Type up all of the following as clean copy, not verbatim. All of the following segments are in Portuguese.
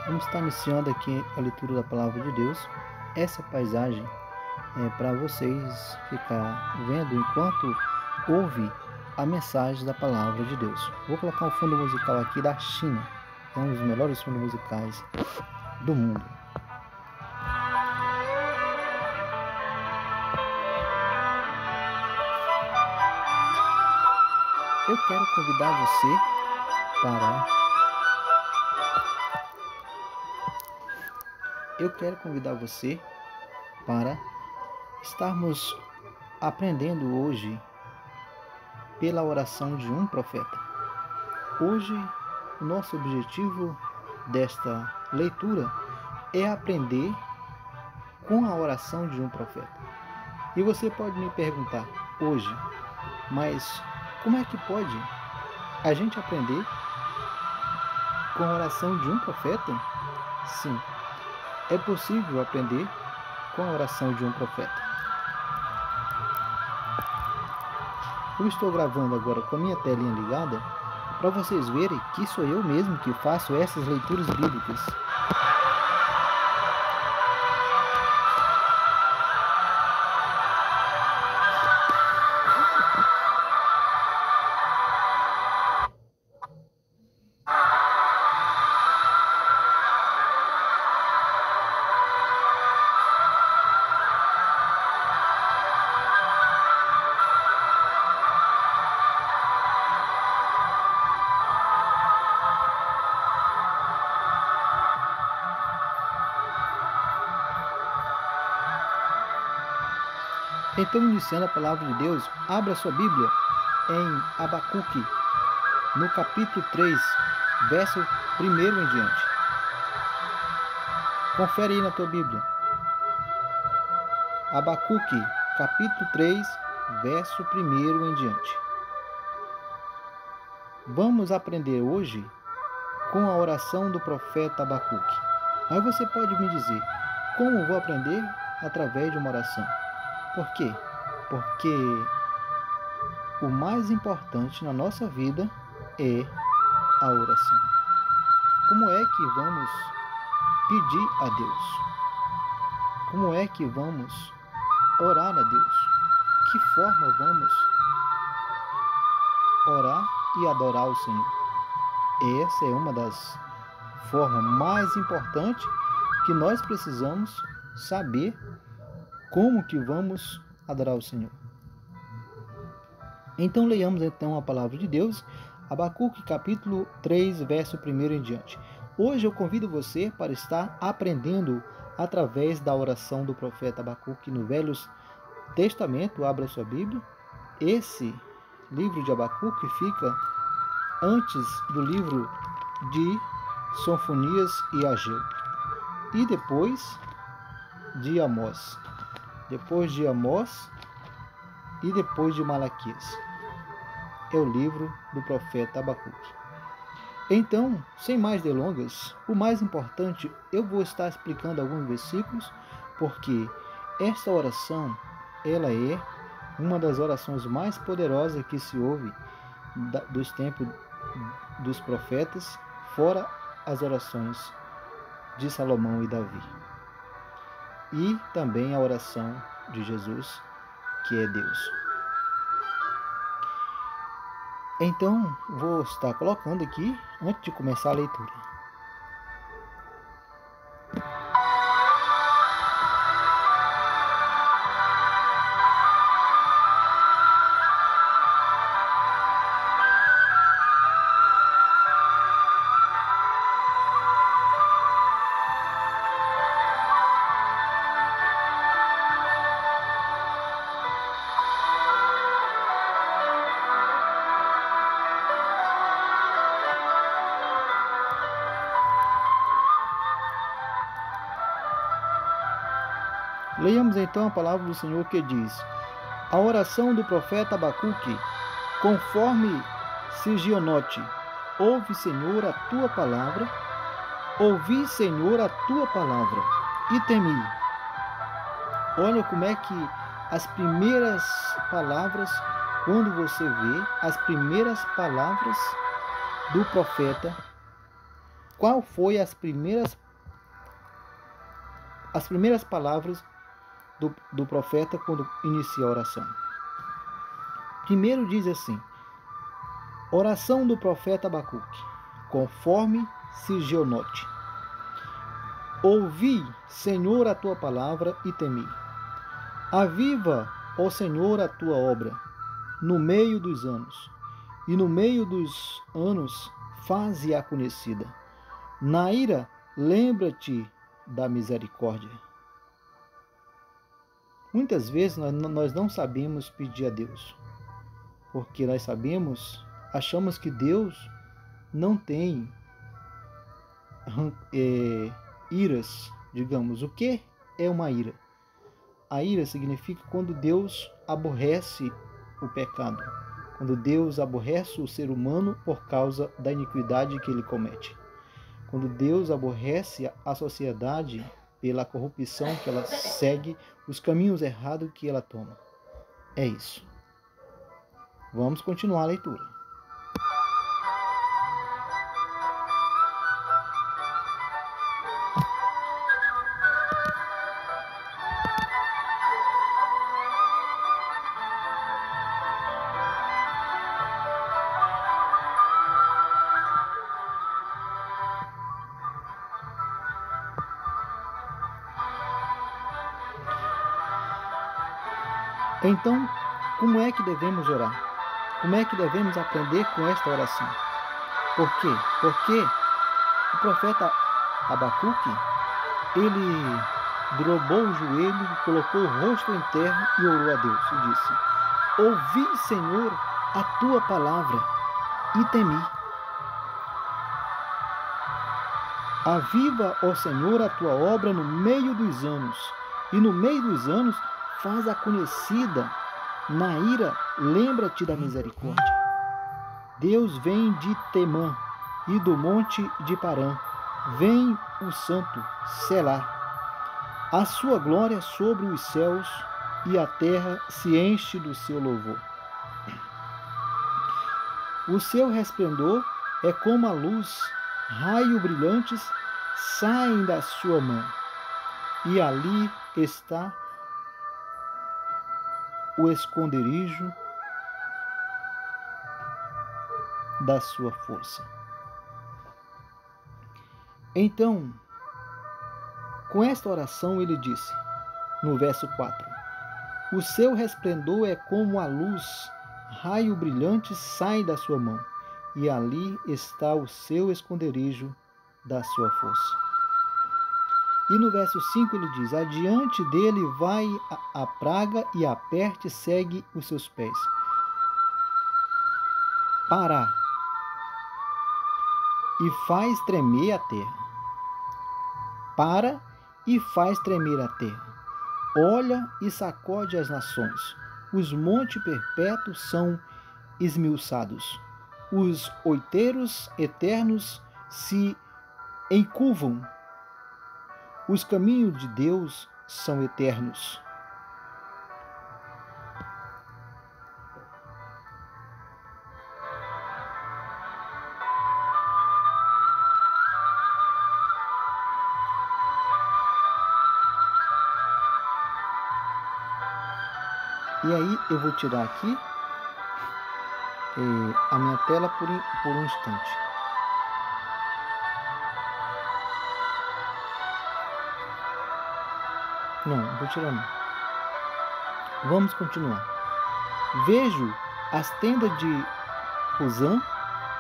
Vamos estar iniciando aqui a leitura da Palavra de Deus. Essa paisagem é para vocês ficar vendo enquanto ouve a mensagem da Palavra de Deus. Vou colocar um fundo musical aqui da China, é um dos melhores fundos musicais do mundo. Eu quero convidar você para estarmos aprendendo hoje pela oração de um profeta. Hoje, o nosso objetivo desta leitura é aprender com a oração de um profeta. E você pode me perguntar hoje, mas como é que pode a gente aprender com a oração de um profeta? Sim, é possível aprender com a oração de um profeta. Eu estou gravando agora com a minha telinha ligada para vocês verem que sou eu mesmo que faço essas leituras bíblicas. Então, iniciando a palavra de Deus, abra sua Bíblia em Abacuque, no capítulo 3, verso 1 em diante. Confere aí na tua Bíblia. Abacuque, capítulo 3, verso 1 em diante. Vamos aprender hoje com a oração do profeta Abacuque. Mas você pode me dizer, como vou aprender? Através de uma oração. Por quê? Porque o mais importante na nossa vida é a oração. Como é que vamos pedir a Deus? Como é que vamos orar a Deus? Que forma vamos orar e adorar o Senhor? Essa é uma das formas mais importantes que nós precisamos saber como que vamos adorar o Senhor. Então leiamos a palavra de Deus, Abacuque capítulo 3, verso 1 em diante. Hoje eu convido você para estar aprendendo através da oração do profeta Abacuque no Velho Testamento. Abra sua Bíblia. Esse livro de Abacuque fica antes do livro de Sofonias e Ageu. E depois de Amós. Depois de Amós e depois de Malaquias. É o livro do profeta Abacuque. Então, sem mais delongas, o mais importante, eu vou estar explicando alguns versículos, porque esta oração, ela é uma das orações mais poderosas que se ouve dos tempos dos profetas, fora as orações de Salomão e Davi. E também a oração de Jesus, que é Deus. Então, vou estar colocando aqui, antes de começar a leitura. Leiamos então a palavra do Senhor que diz: a oração do profeta Abacuque, conforme Sigionote, ouve, Senhor, a tua palavra, ouvi, Senhor, a tua palavra, e temi. Olha como é que as primeiras palavras, quando você vê as primeiras palavras do profeta, qual foi as primeiras palavras do profeta quando inicia a oração? Primeiro diz assim: oração do profeta Abacuque, conforme Sigionote. Ouvi, Senhor, a tua palavra e temi. Aviva, ó Senhor, a tua obra no meio dos anos, e no meio dos anos faze-a conhecida. Na ira, lembra-te da misericórdia. Muitas vezes nós não sabemos pedir a Deus, porque nós achamos que Deus não tem iras, digamos. O que é uma ira? A ira significa quando Deus aborrece o pecado, quando Deus aborrece o ser humano por causa da iniquidade que ele comete, quando Deus aborrece a sociedade pela corrupção que ela segue, os caminhos errados que ela toma. É isso. Vamos continuar a leitura. Então, como é que devemos orar? Como é que devemos aprender com esta oração? Por quê? Porque o profeta Abacuque, ele dobrou o joelho, colocou o rosto em terra e orou a Deus e disse: ouvi, Senhor, a tua palavra e temi. Aviva, ó Senhor, a tua obra no meio dos anos, e no meio dos anos faz-a conhecida. Na ira, lembra-te da misericórdia. Deus vem de Temã e do monte de Parã. Vem o santo, Selá. A sua glória sobre os céus e a terra se enche do seu louvor. O seu resplendor é como a luz, raios brilhantes saem da sua mão. E ali está o esconderijo da sua força. Então, com esta oração ele disse, no verso 4, o seu resplendor é como a luz, raio brilhante sai da sua mão, e ali está o seu esconderijo da sua força. E no verso 5 ele diz, adiante dele vai a praga e a peste segue os seus pés. Pará e faz tremer a terra. Para e faz tremer a terra. Olha e sacode as nações. Os montes perpétuos são esmiuçados. Os outeiros eternos se encurvam. Os caminhos de Deus são eternos. E aí eu vou tirar aqui a minha tela por um instante. Não vou tirar não. Vamos continuar. Vejo as tendas de Uzã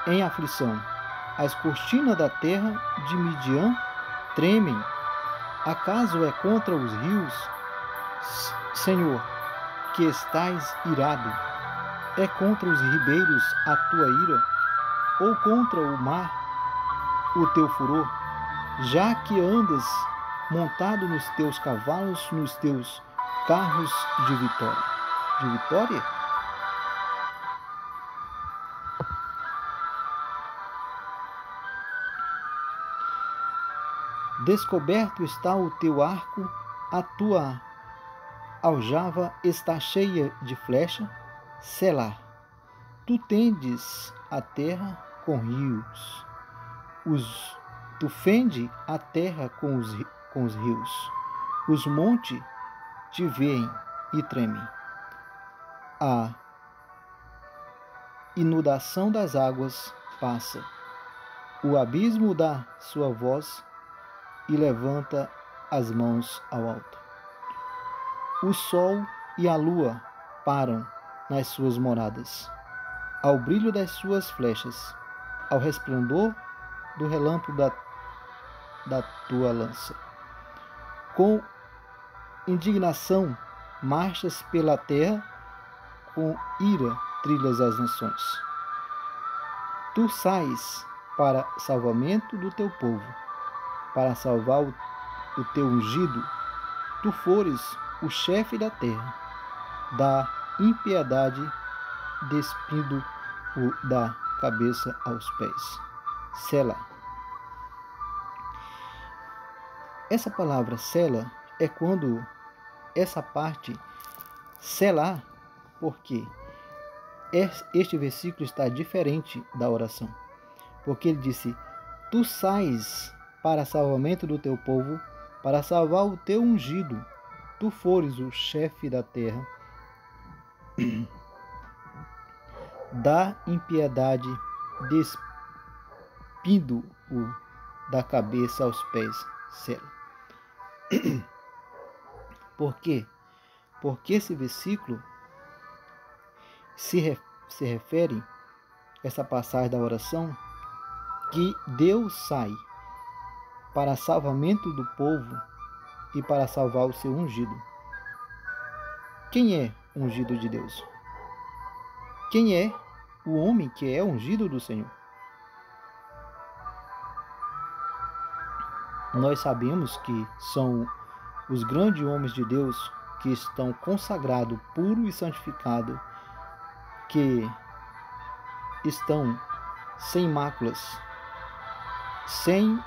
em aflição. As cortinas da terra de Midian tremem. Acaso é contra os rios, Senhor, que estás irado? É contra os ribeiros a tua ira? Ou contra o mar o teu furor? Já que andas montado nos teus cavalos, nos teus carros de vitória. De vitória? Descoberto está o teu arco, a tua aljava está cheia de flecha, Selá. Tu tendes a terra com rios, os Tu fende a terra com os rios. Os montes te veem e tremem. A inundação das águas passa. O abismo dá sua voz e levanta as mãos ao alto. O sol e a lua param nas suas moradas, ao brilho das suas flechas, ao resplendor do relâmpago da tua lança. Com indignação marchas pela terra, com ira trilhas as nações. Tu sais para salvamento do teu povo, para salvar o teu ungido. Tu fores o chefe da terra, da impiedade despindo-o da cabeça aos pés. Sela. Essa palavra sela é quando essa parte selar, porque este versículo está diferente da oração. Porque ele disse: tu sais para salvamento do teu povo, para salvar o teu ungido. Tu fores o chefe da terra, da impiedade despindo-o da cabeça aos pés. Sela. Por quê? Porque esse versículo se refere, essa passagem da oração, que Deus sai para salvamento do povo e para salvar o seu ungido. Quem é o ungido de Deus? Quem é o homem que é ungido do Senhor? Nós sabemos que são os grandes homens de Deus que estão consagrados, puro e santificado, que estão sem máculas, sem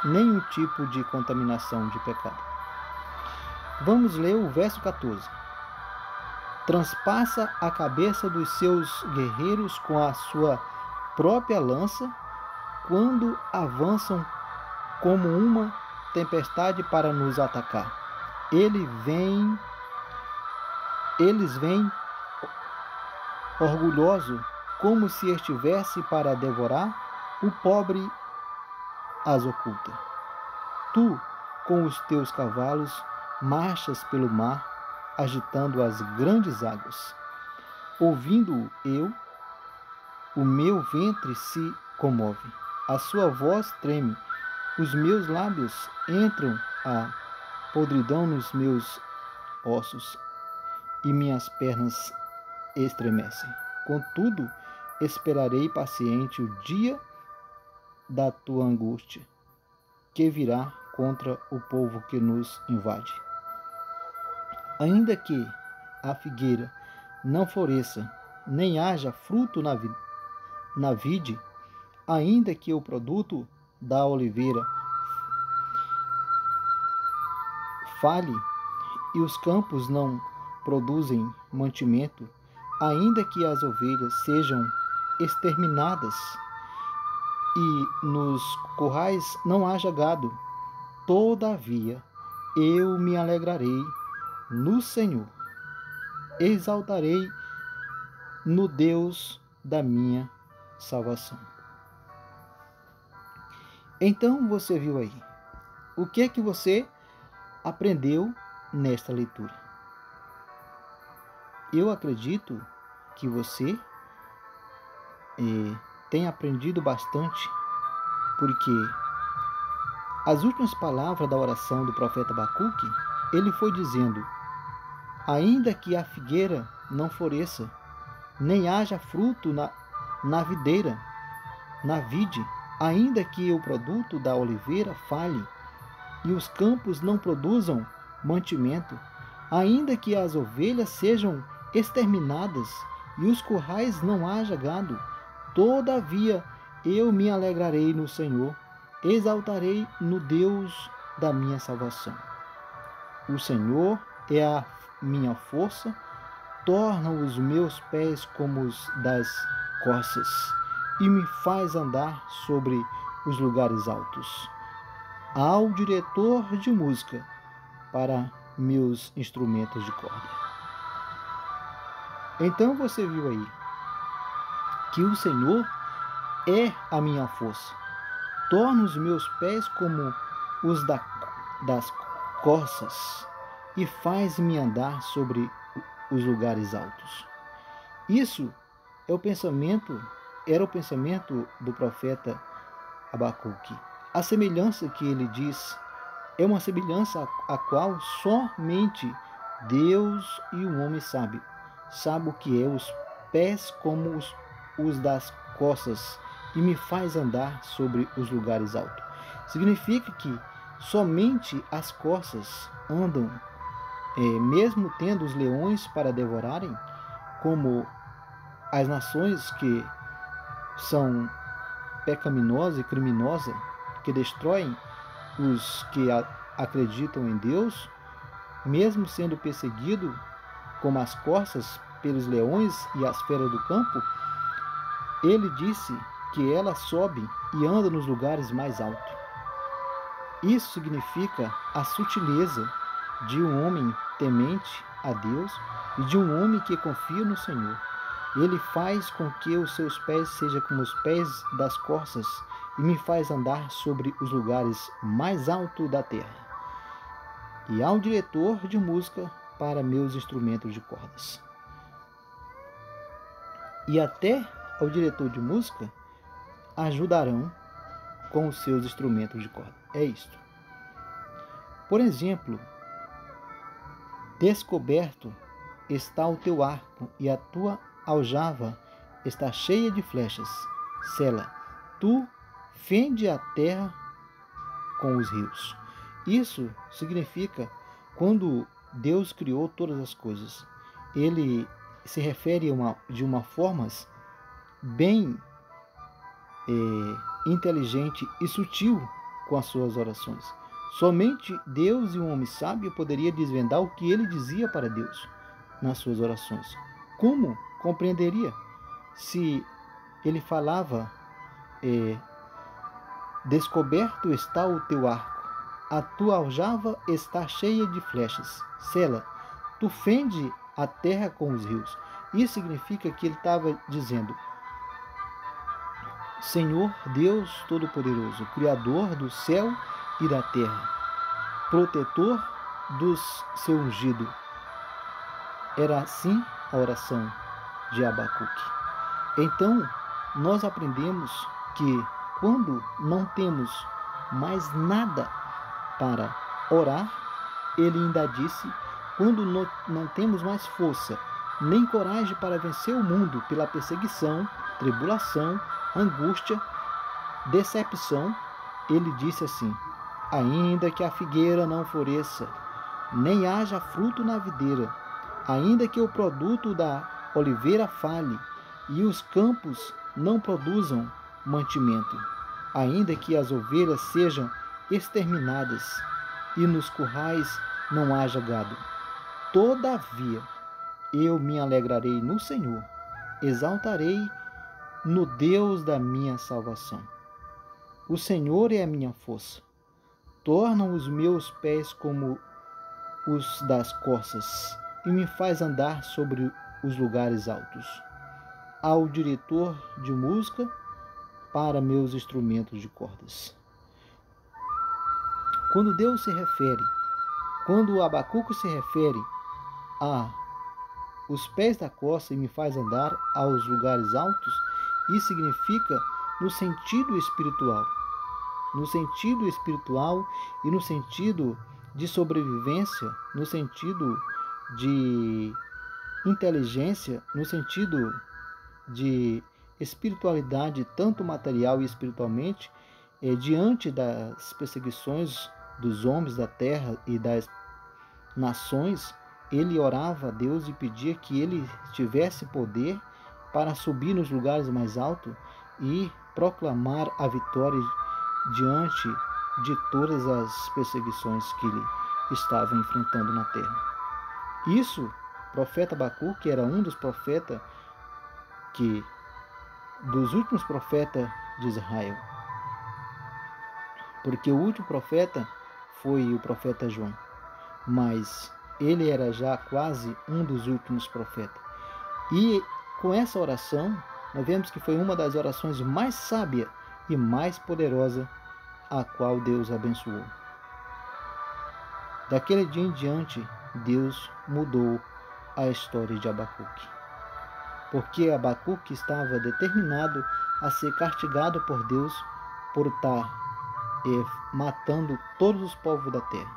nenhum tipo de contaminação de pecado. Vamos ler o verso 14. Transpassa a cabeça dos seus guerreiros com a sua própria lança, quando avançam como uma tempestade para nos atacar. Eles vêm orgulhoso, como se estivesse para devorar, o pobre as oculta. Tu, com os teus cavalos, marchas pelo mar, agitando as grandes águas. Ouvindo eu, o meu ventre se comove, a sua voz treme, os meus lábios entram a podridão nos meus ossos, e minhas pernas estremecem. Contudo, esperarei paciente o dia da tua angústia, que virá contra o povo que nos invade. Ainda que a figueira não floresça, nem haja fruto na vide, ainda que o produto da oliveira fale e os campos não produzem mantimento, ainda que as ovelhas sejam exterminadas e nos currais não haja gado, todavia eu me alegrarei no Senhor, exaltarei no Deus da minha salvação. Então você viu aí, o que é que você aprendeu nesta leitura? Eu acredito que você tem aprendido bastante, porque as últimas palavras da oração do profeta Abacuque, ele foi dizendo: ainda que a figueira não floresça, nem haja fruto na videira, na vide, ainda que o produto da oliveira falhe, e os campos não produzam mantimento, ainda que as ovelhas sejam exterminadas, e os currais não haja gado, todavia eu me alegrarei no Senhor, exaltarei no Deus da minha salvação. O Senhor é a minha força, torna os meus pés como os das corças, e me faz andar sobre os lugares altos. Ao diretor de música para meus instrumentos de corda. Então você viu aí que o Senhor é a minha força. Torna os meus pés como os das corças e faz-me andar sobre os lugares altos. Isso é era o pensamento do profeta Abacuque. A semelhança que ele diz é uma semelhança a qual somente Deus e o homem sabe o que é os pés como os das costas e me faz andar sobre os lugares altos. Significa que somente as costas andam, mesmo tendo os leões para devorarem, como as nações que são pecaminosas e criminosas, que destroem os que acreditam em Deus, mesmo sendo perseguido como as corças pelos leões e as feras do campo, ele disse que ela sobe e anda nos lugares mais altos. Isso significa a sutileza de um homem temente a Deus e de um homem que confia no Senhor. Ele faz com que os seus pés sejam como os pés das corças e me faz andar sobre os lugares mais altos da terra. E há um diretor de música para meus instrumentos de cordas. E até ao diretor de música ajudarão com os seus instrumentos de corda. É isto. Por exemplo, descoberto está o teu arco e a tua aljava está cheia de flechas. Sela, tu fende a terra com os rios. Isso significa quando Deus criou todas as coisas. Ele se refere de uma forma bem inteligente e sutil com as suas orações. Somente Deus e um homem sábio poderia desvendar o que ele dizia para Deus nas suas orações. Como compreenderia se ele falava descoberto está o teu arco, a tua aljava está cheia de flechas. Sela, tu fende a terra com os rios. Isso significa que ele estava dizendo: Senhor Deus Todo-Poderoso, Criador do céu e da terra, protetor do seu ungido. Era assim a oração de Abacuque. Então, nós aprendemos que quando não temos mais nada para orar, ele ainda disse, quando não temos mais força, nem coragem para vencer o mundo pela perseguição, tribulação, angústia, decepção, ele disse assim: ainda que a figueira não floresça, nem haja fruto na videira, ainda que o produto da oliveira falhe e os campos não produzam mantimento, ainda que as ovelhas sejam exterminadas e nos currais não haja gado, todavia eu me alegrarei no Senhor, exaltarei no Deus da minha salvação. O Senhor é a minha força. Tornam os meus pés como os das corças e me faz andar sobre os lugares altos. Ao diretor de música para meus instrumentos de cordas. Quando Abacuque se refere a os pés da costa e me faz andar aos lugares altos, isso significa no sentido espiritual. No sentido espiritual e no sentido de sobrevivência, no sentido de inteligência, no sentido de espiritualidade, tanto material e espiritualmente, diante das perseguições dos homens da terra e das nações, ele orava a Deus e pedia que ele tivesse poder para subir nos lugares mais altos e proclamar a vitória diante de todas as perseguições que ele estava enfrentando na terra. Isso, o profeta Abacuque era um dos profetas dos últimos profetas de Israel. porque o último profeta foi o profeta João, mas ele era já quase um dos últimos profetas. E com essa oração, nós vemos que foi uma das orações mais sábias e mais poderosas a qual Deus abençoou. Daquele dia em diante, Deus mudou a história de Abacuque, porque Abacuque estava determinado a ser castigado por Deus por estar matando todos os povos da terra.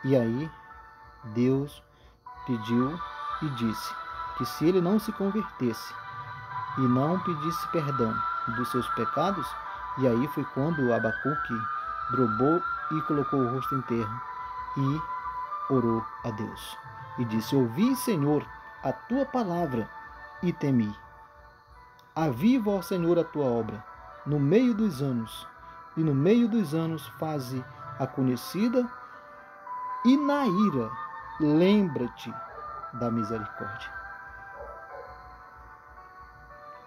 E aí Deus pediu e disse que se ele não se convertesse e não pedisse perdão dos seus pecados, e aí foi quando Abacuque dobrou e colocou o rosto em terra e orou a Deus. E disse: ouvi, Senhor, a tua palavra e temi. Aviva, ó Senhor, a tua obra no meio dos anos, e no meio dos anos faze a conhecida, e na ira lembra-te da misericórdia.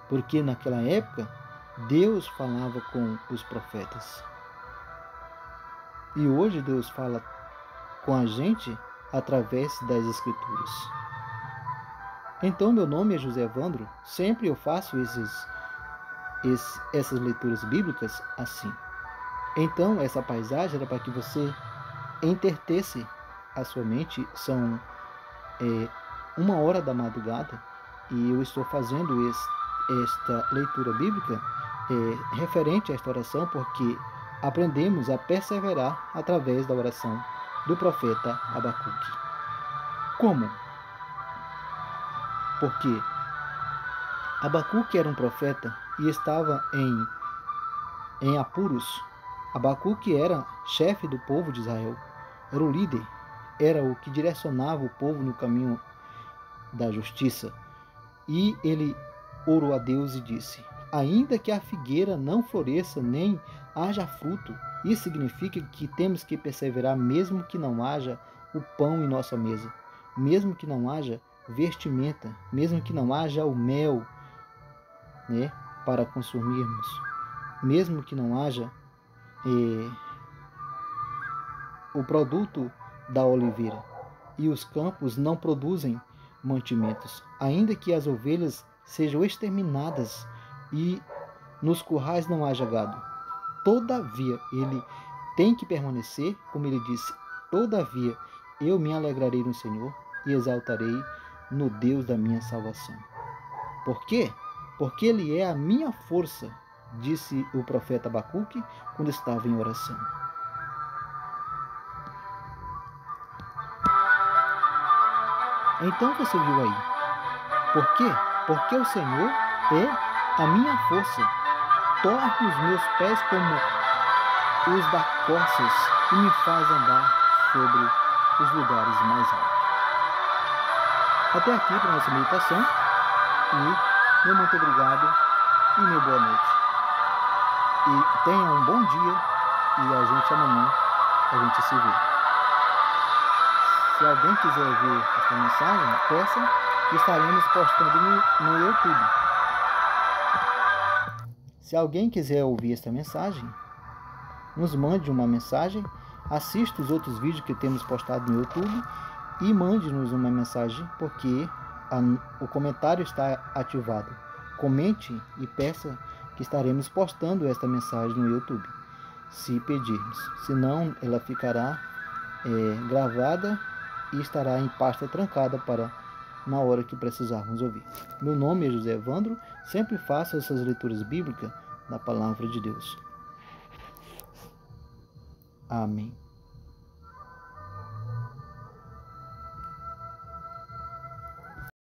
Porque naquela época Deus falava com os profetas. E hoje Deus fala com a gente através das Escrituras. Então, meu nome é José Evandro. Sempre eu faço essas leituras bíblicas assim. Então, essa paisagem era para que você entretesse a sua mente. São 1h da madrugada e eu estou fazendo esta leitura bíblica referente a esta oração, porque aprendemos a perseverar através da oração do profeta Abacuque. Como? Porque Abacuque era um profeta e estava em apuros. Abacuque era chefe do povo de Israel, era o líder, era o que direcionava o povo no caminho da justiça. E ele orou a Deus e disse: ainda que a figueira não floresça nem haja fruto, isso significa que temos que perseverar mesmo que não haja o pão em nossa mesa, mesmo que não haja vestimenta, mesmo que não haja o mel, né, para consumirmos, mesmo que não haja o produto da oliveira e os campos não produzem mantimentos, ainda que as ovelhas sejam exterminadas e nos currais não haja gado. Todavia, ele tem que permanecer, como ele disse: todavia, eu me alegrarei no Senhor e exaltarei no Deus da minha salvação. Por quê? Porque ele é a minha força, disse o profeta Abacuque quando estava em oração. Então você viu aí. Por quê? Porque o Senhor é a minha força. Torna os meus pés como os da corças e me faz andar sobre os lugares mais altos. Até aqui para a nossa meditação. E meu muito obrigado e meu boa noite. E tenha um bom dia e a gente amanhã se vê. Se alguém quiser ver esta mensagem, peça que estaremos postando no YouTube. Se alguém quiser ouvir esta mensagem, nos mande uma mensagem, assista os outros vídeos que temos postado no YouTube e mande-nos uma mensagem, porque o comentário está ativado. Comente e peça que estaremos postando esta mensagem no YouTube, se pedirmos. Senão, ela ficará gravada e estará em pasta trancada para na hora que precisarmos ouvir. Meu nome é José Evandro, sempre faço essas leituras bíblicas da Palavra de Deus. Amém.